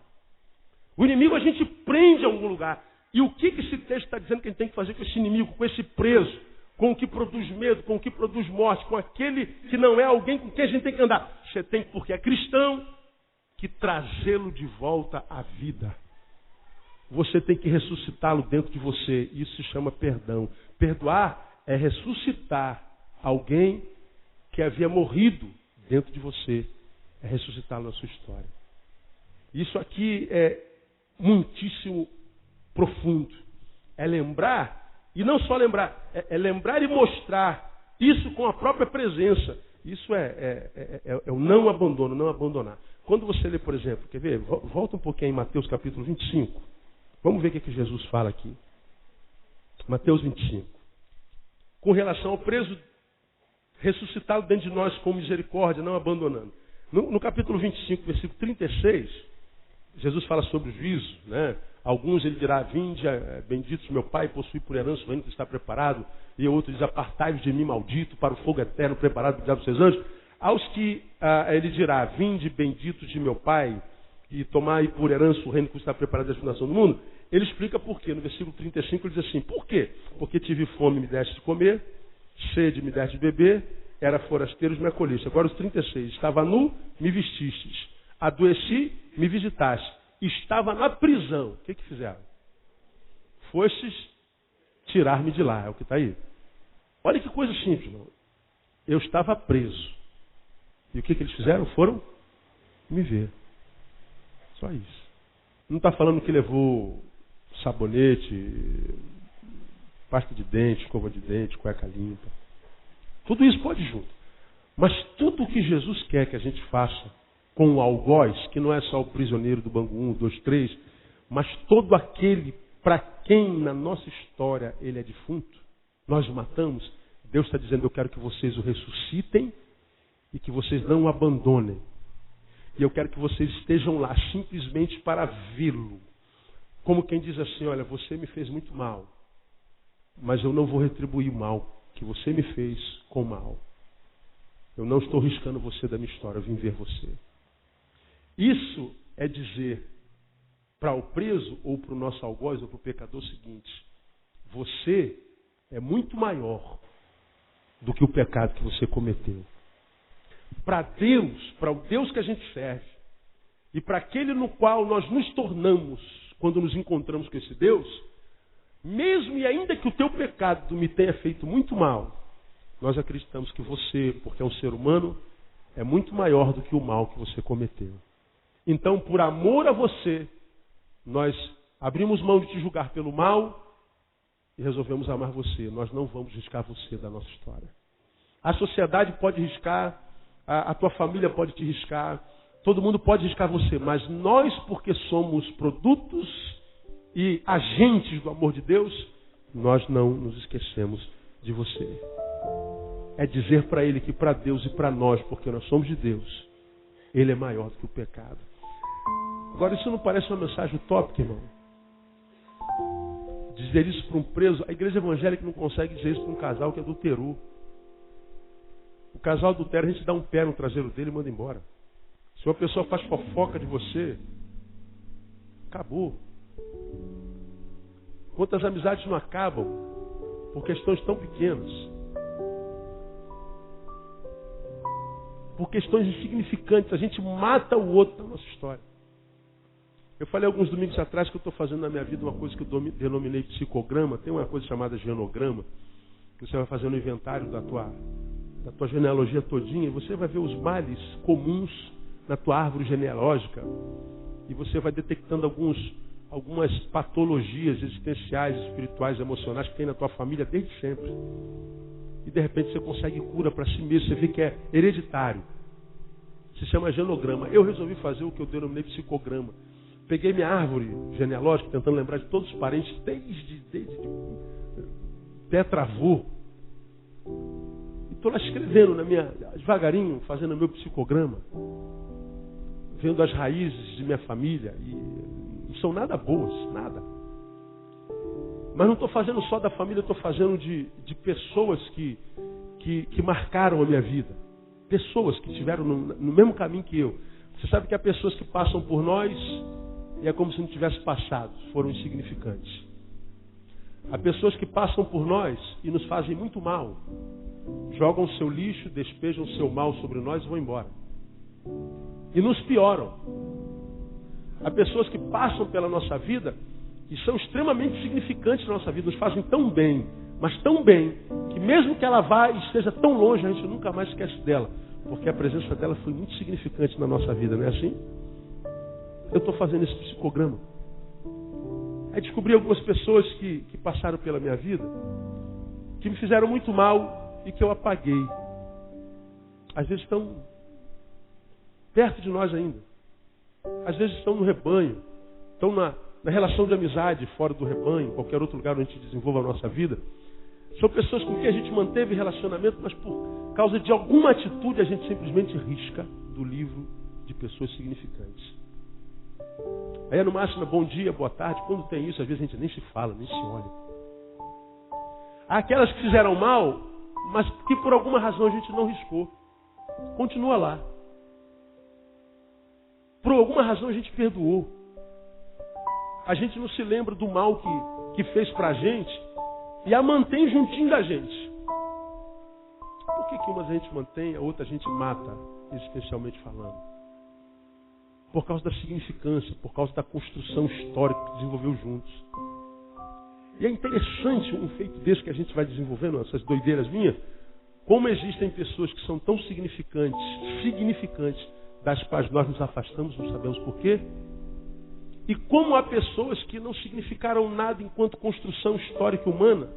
O inimigo a gente prende em algum lugar. E o que esse texto está dizendo que a gente tem que fazer com esse inimigo, com esse preso, com o que produz medo, com o que produz morte, com aquele que não é alguém com quem a gente tem que andar? Você tem, porque é cristão, que trazê-lo de volta à vida. Você tem que ressuscitá-lo dentro de você. Isso se chama perdão. Perdoar é ressuscitar alguém que havia morrido dentro de você. É ressuscitá-lo na sua história. Isso aqui é muitíssimo profundo. É lembrar, e não só lembrar, é lembrar e mostrar isso com a própria presença. Isso é o não abandono, não abandonar. Quando você lê, por exemplo, quer ver? Volta um pouquinho em Mateus capítulo 25. Vamos ver o que Jesus fala aqui. Mateus 25. Com relação ao preso ressuscitado dentro de nós com misericórdia, não abandonando. No capítulo 25, versículo 36, Jesus fala sobre o juízo, né? Alguns ele dirá, vinde, benditos meu Pai, possui por herança o reino que está preparado. E outro diz, apartai-vos de mim, maldito, para o fogo eterno preparado para o diabo dos seus anjos. Aos que ele dirá, vinde, benditos de meu Pai, e tomai por herança o reino que está preparado desde a fundação do mundo, ele explica por quê. No versículo 35 ele diz assim, por quê? Porque tive fome, me deste de comer, sede, me deste de beber, era forasteiro, me acolheste. Agora os 36, estava nu, me vestistes, adoeci, me visitaste, estava na prisão. O que fizeram? Fostes tirar-me de lá, é o que está aí. Olha que coisa simples, irmão. Eu estava preso. E o que eles fizeram? Foram me ver. Só isso. Não está falando que levou sabonete, pasta de dente, escova de dente, cueca limpa. Tudo isso pode ir junto. Mas tudo o que Jesus quer que a gente faça com o algoz, que não é só o prisioneiro do Bangu 1, 2, 3, Mas todo aquele para quem na nossa história ele é defunto, nós o matamos, Deus está dizendo, eu quero que vocês o ressuscitem e que vocês não o abandonem. E eu quero que vocês estejam lá simplesmente para vê-lo. Como quem diz assim, olha, você me fez muito mal, mas eu não vou retribuir o mal que você me fez com mal. Eu não estou riscando você da minha história, eu vim ver você. Isso é dizer para o preso, ou para o nosso algoz, ou para o pecador o seguinte, você é muito maior do que o pecado que você cometeu. Para Deus, para o Deus que a gente serve, e para aquele no qual nós nos tornamos quando nos encontramos com esse Deus, mesmo e ainda que o teu pecado me tenha feito muito mal, nós acreditamos que você, porque é um ser humano, é muito maior do que o mal que você cometeu. Então, por amor a você, nós abrimos mão de te julgar pelo mal e resolvemos amar você. Nós não vamos riscar você da nossa história. A sociedade pode riscar, a tua família pode te riscar, todo mundo pode riscar você, mas nós, porque somos produtos e agentes do amor de Deus, nós não nos esquecemos de você. É dizer para Ele que para Deus e para nós, porque nós somos de Deus, Ele é maior do que o pecado. Agora, isso não parece uma mensagem utópica, irmão? Dizer isso para um preso, a igreja evangélica não consegue dizer isso para um casal que adulterou. O casal adultera, a gente dá um pé no traseiro dele e manda embora. Se uma pessoa faz fofoca de você, acabou. Quantas amizades não acabam por questões tão pequenas? Por questões insignificantes. A gente mata o outro na nossa história. Eu falei alguns domingos atrás que eu estou fazendo na minha vida uma coisa que eu denominei psicograma. Tem uma coisa chamada genograma, que você vai fazendo um inventário da tua genealogia todinha, e você vai ver os males comuns na tua árvore genealógica, e você vai detectando algumas patologias existenciais, espirituais, emocionais que tem na tua família desde sempre. E de repente você consegue cura para si mesmo, você vê que é hereditário. Se chama genograma. Eu resolvi fazer o que eu denominei psicograma. Peguei minha árvore genealógica, tentando lembrar de todos os parentes, desde tetravô. E estou lá escrevendo devagarinho, fazendo o meu psicograma. Vendo as raízes de minha família. E não são nada boas, nada. Mas não estou fazendo só da família, estou fazendo de pessoas que marcaram a minha vida. Pessoas que estiveram no mesmo caminho que eu. Você sabe que há pessoas que passam por nós e é como se não tivesse passado, foram insignificantes. Há pessoas que passam por nós e nos fazem muito mal. Jogam seu lixo, despejam seu mal sobre nós e vão embora. E nos pioram. Há pessoas que passam pela nossa vida e são extremamente significantes na nossa vida, nos fazem tão bem, mas tão bem, que mesmo que ela vá e esteja tão longe, a gente nunca mais esquece dela, porque a presença dela foi muito significante na nossa vida, não é assim? Eu estou fazendo esse psicograma. Aí descobri algumas pessoas que passaram pela minha vida, que me fizeram muito mal e que eu apaguei. Às vezes estão perto de nós ainda. Às vezes estão no rebanho, estão na relação de amizade fora do rebanho, qualquer outro lugar onde a gente desenvolva a nossa vida. São pessoas com quem a gente manteve relacionamento, mas por causa de alguma atitude a gente simplesmente risca do livro de pessoas significantes. Aí no máximo, bom dia, boa tarde. Quando tem isso, às vezes a gente nem se fala, nem se olha. Há aquelas que fizeram mal, mas que por alguma razão a gente não riscou. Continua lá. Por alguma razão a gente perdoou. A gente não se lembra do mal que fez pra gente e a mantém juntinho da gente. Por que umas a gente mantém, a outra a gente mata, existencialmente falando? Por causa da significância, por causa da construção histórica que desenvolveu juntos. E é interessante um feito desse que a gente vai desenvolvendo, essas doideiras minhas, como existem pessoas que são tão significantes, das quais nós nos afastamos, não sabemos por quê. E como há pessoas que não significaram nada enquanto construção histórica humana,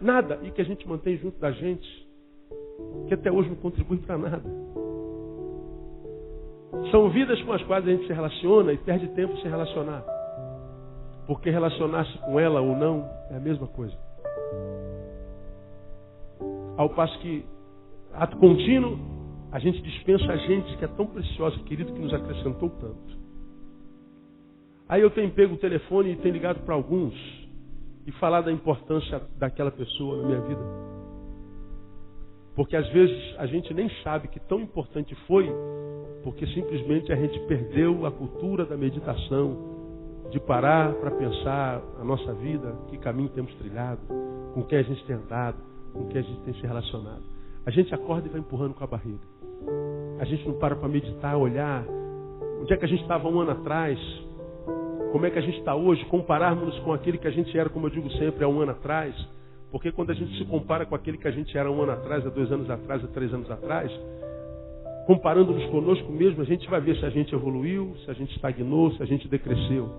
nada, e que a gente mantém junto da gente, que até hoje não contribui para nada. São vidas com as quais a gente se relaciona e perde tempo em se relacionar. Porque relacionar-se com ela ou não é a mesma coisa. Ao passo que, ato contínuo, a gente dispensa a gente que é tão preciosa, querido, que nos acrescentou tanto. Aí eu tenho pego o telefone e tenho ligado para alguns e falar da importância daquela pessoa na minha vida. Porque às vezes a gente nem sabe que tão importante foi, porque simplesmente a gente perdeu a cultura da meditação, de parar para pensar a nossa vida, que caminho temos trilhado, com quem a gente tem andado, com quem a gente tem se relacionado. A gente acorda e vai empurrando com a barriga. A gente não para meditar, olhar onde é que a gente estava um ano atrás, como é que a gente está hoje, compararmos com aquele que a gente era, como eu digo sempre, há um ano atrás. Porque quando a gente se compara com aquele que a gente era um ano atrás, há 2 anos atrás, há 3 anos atrás, comparando-nos conosco mesmo, a gente vai ver se a gente evoluiu, se a gente estagnou, se a gente decresceu.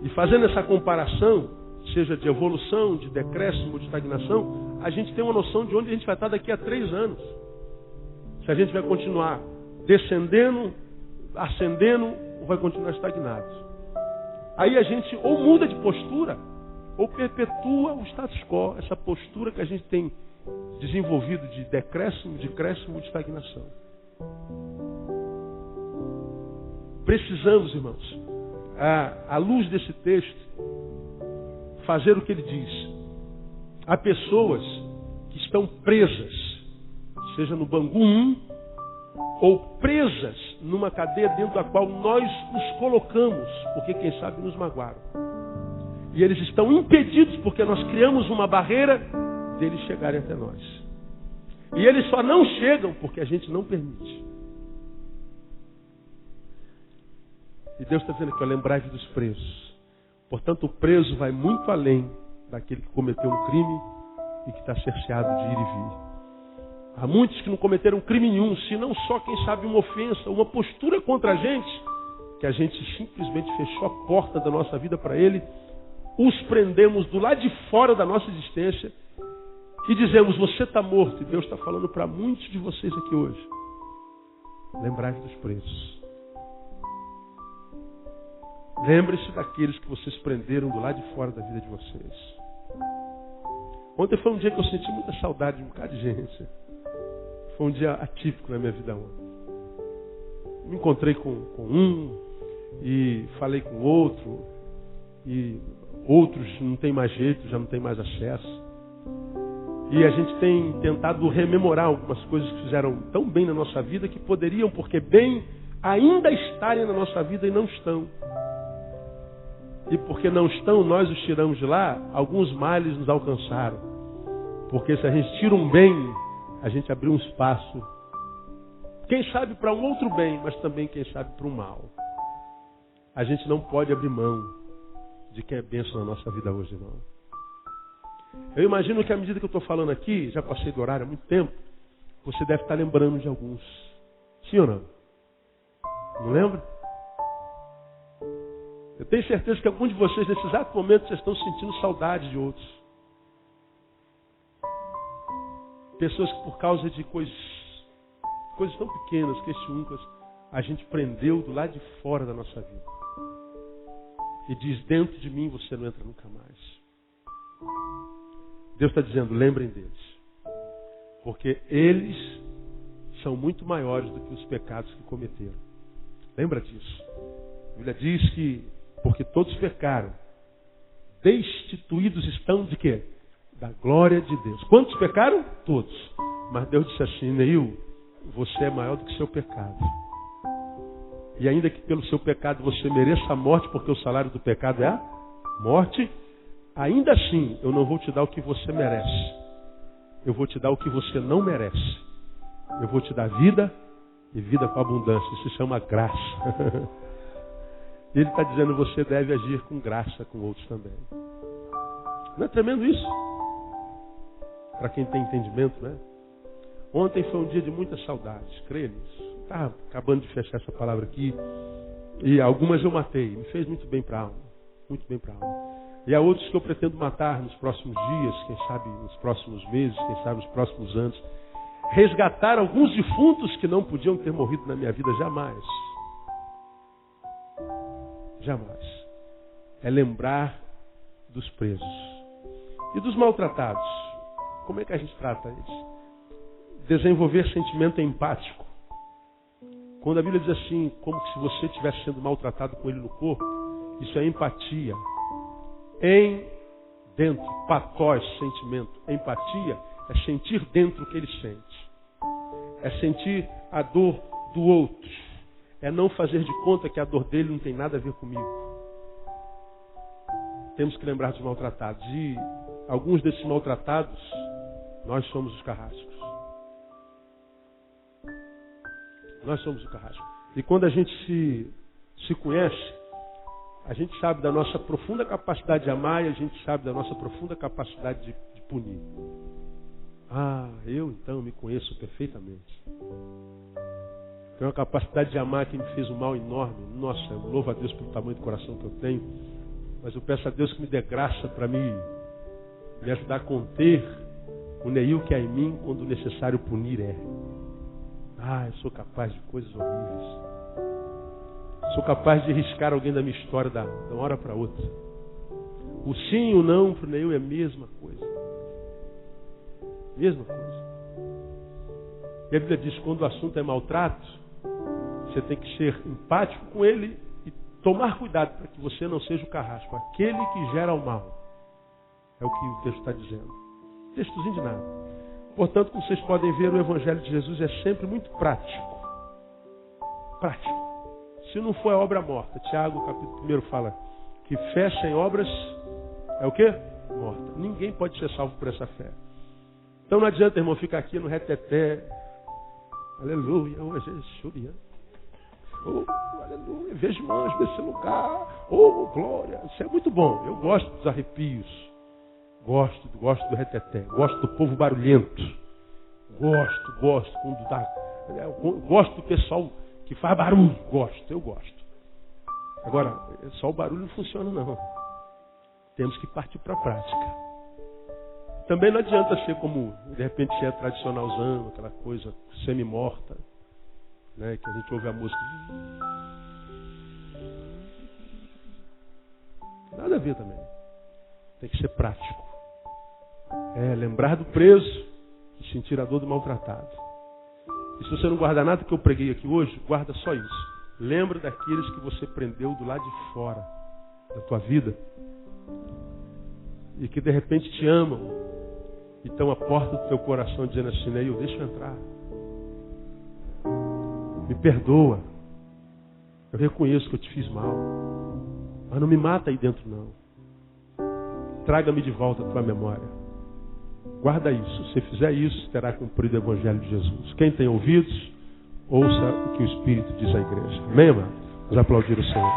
E fazendo essa comparação, seja de evolução, de decréscimo, de estagnação, a gente tem uma noção de onde a gente vai estar daqui a 3 anos. Se a gente vai continuar descendendo, ascendendo, ou vai continuar estagnado. Aí a gente ou muda de postura, ou perpetua o status quo, essa postura que a gente tem desenvolvido de decréscimo, de crescimento, de estagnação. Precisamos, irmãos, à luz desse texto, fazer o que ele diz. Há pessoas que estão presas, seja no Bangu 1, ou presas numa cadeia dentro da qual nós nos colocamos, porque quem sabe nos magoaram. E eles estão impedidos porque nós criamos uma barreira deles chegarem até nós. E eles só não chegam porque a gente não permite. E Deus está dizendo aqui, lembrai-vos dos presos. Portanto, o preso vai muito além daquele que cometeu um crime e que está cerceado de ir e vir. Há muitos que não cometeram crime nenhum, senão só, quem sabe, uma ofensa, uma postura contra a gente, que a gente simplesmente fechou a porta da nossa vida para ele, os prendemos do lado de fora da nossa existência e dizemos, você está morto. E Deus está falando para muitos de vocês aqui hoje. Lembrai-vos dos presos. Lembre-se daqueles que vocês prenderam do lado de fora da vida de vocês. Ontem foi um dia que eu senti muita saudade de um bocado de gente. Foi um dia atípico na minha vida ontem. Me encontrei com um e falei com outro. E outros não tem mais jeito, já não tem mais acesso. E a gente tem tentado rememorar algumas coisas que fizeram tão bem na nossa vida que poderiam, porque bem, ainda estarem na nossa vida e não estão. E porque não estão, nós os tiramos de lá, alguns males nos alcançaram. Porque se a gente tira um bem, a gente abriu um espaço. Quem sabe para um outro bem, mas também quem sabe para um mal. A gente não pode abrir mão de quem é bênção na nossa vida hoje, irmão. Eu imagino que à medida que eu estou falando aqui, já passei do horário há muito tempo, você deve estar lembrando de alguns. Sim ou não? Não lembra? Eu tenho certeza que alguns de vocês, nesse exato momento, vocês estão sentindo saudade de outros. Pessoas que por causa de coisas tão pequenas, questiúncas, a gente prendeu do lado de fora da nossa vida. E diz, dentro de mim você não entra nunca mais. Deus está dizendo, lembrem deles. Porque eles são muito maiores do que os pecados que cometeram. Lembra disso. A Bíblia diz que, porque todos pecaram, destituídos estão de quê? Da glória de Deus. Quantos pecaram? Todos. Mas Deus disse assim, Neil, você é maior do que seu pecado. E ainda que pelo seu pecado você mereça a morte, porque o salário do pecado é a morte, ainda assim eu não vou te dar o que você merece. Eu vou te dar o que você não merece. Eu vou te dar vida e vida com abundância. Isso se chama graça. E ele está dizendo, você deve agir com graça com outros também. Não é tremendo isso? Para quem tem entendimento, né? Ontem foi um dia de muitas saudades, creia nisso. Estava acabando de fechar essa palavra aqui. E algumas eu matei. Me fez muito bem para a alma. Muito bem para a alma. E há outros que eu pretendo matar nos próximos dias, quem sabe nos próximos meses, quem sabe nos próximos anos. Resgatar alguns defuntos que não podiam ter morrido na minha vida jamais. Jamais. É lembrar dos presos. E dos maltratados? Como é que a gente trata eles? Desenvolver sentimento empático. Quando a Bíblia diz assim, como se você estivesse sendo maltratado com ele no corpo, isso é empatia. Dentro, patós, sentimento. Empatia é sentir dentro o que ele sente. É sentir a dor do outro. É não fazer de conta que a dor dele não tem nada a ver comigo. Temos que lembrar dos maltratados. E alguns desses maltratados, nós somos os carrascos. Nós somos o carrasco. E quando a gente se conhece, a gente sabe da nossa profunda capacidade de amar e a gente sabe da nossa profunda capacidade de punir. Eu então me conheço perfeitamente. Tenho uma capacidade de amar que me fez um mal enorme. Nossa, eu louvo a Deus pelo tamanho do coração que eu tenho. Mas eu peço a Deus que me dê graça para me ajudar a conter o Neil que há em mim quando necessário punir é. Eu sou capaz de coisas horríveis. Sou capaz de riscar alguém da minha história de uma hora para outra. O sim e o não para o Neil é a mesma coisa. Mesma coisa. E a Bíblia diz que quando o assunto é maltrato, você tem que ser empático com ele e tomar cuidado para que você não seja o carrasco. Aquele que gera o mal. É o que o texto está dizendo. Textozinho de nada. Portanto, como vocês podem ver, o Evangelho de Jesus é sempre muito prático. Prático. Se não for a obra morta. Tiago, capítulo 1, fala que fé sem obras é o quê? Morta. Ninguém pode ser salvo por essa fé. Então não adianta, irmão, ficar aqui no reteté. Aleluia, hoje é churia. Aleluia, vejo anjos nesse lugar. Glória. Isso é muito bom. Eu gosto dos arrepios. Gosto do reteté. Gosto do povo barulhento. Gosto quando dá. Gosto do pessoal que faz barulho. Eu gosto. Agora, só o barulho não funciona, não. Temos que partir para a prática. Também não adianta ser como, de repente, é tradicionalzão, aquela coisa semi-morta, né, que a gente ouve a música. Nada a ver também. Tem que ser prático. Lembrar do preso e sentir a dor do maltratado. E se você não guardar nada que eu preguei aqui hoje, guarda só isso. Lembra daqueles que você prendeu do lado de fora da tua vida e que de repente te amam e estão à porta do teu coração dizendo assim, Neil, deixa eu entrar. Me perdoa. Eu reconheço que eu te fiz mal. Mas não me mata aí dentro, não. Traga-me de volta a tua memória. Guarda isso. Se você fizer isso, terá cumprido o Evangelho de Jesus. Quem tem ouvidos, ouça o que o Espírito diz à igreja. Amém, irmão? Vamos aplaudir o Senhor.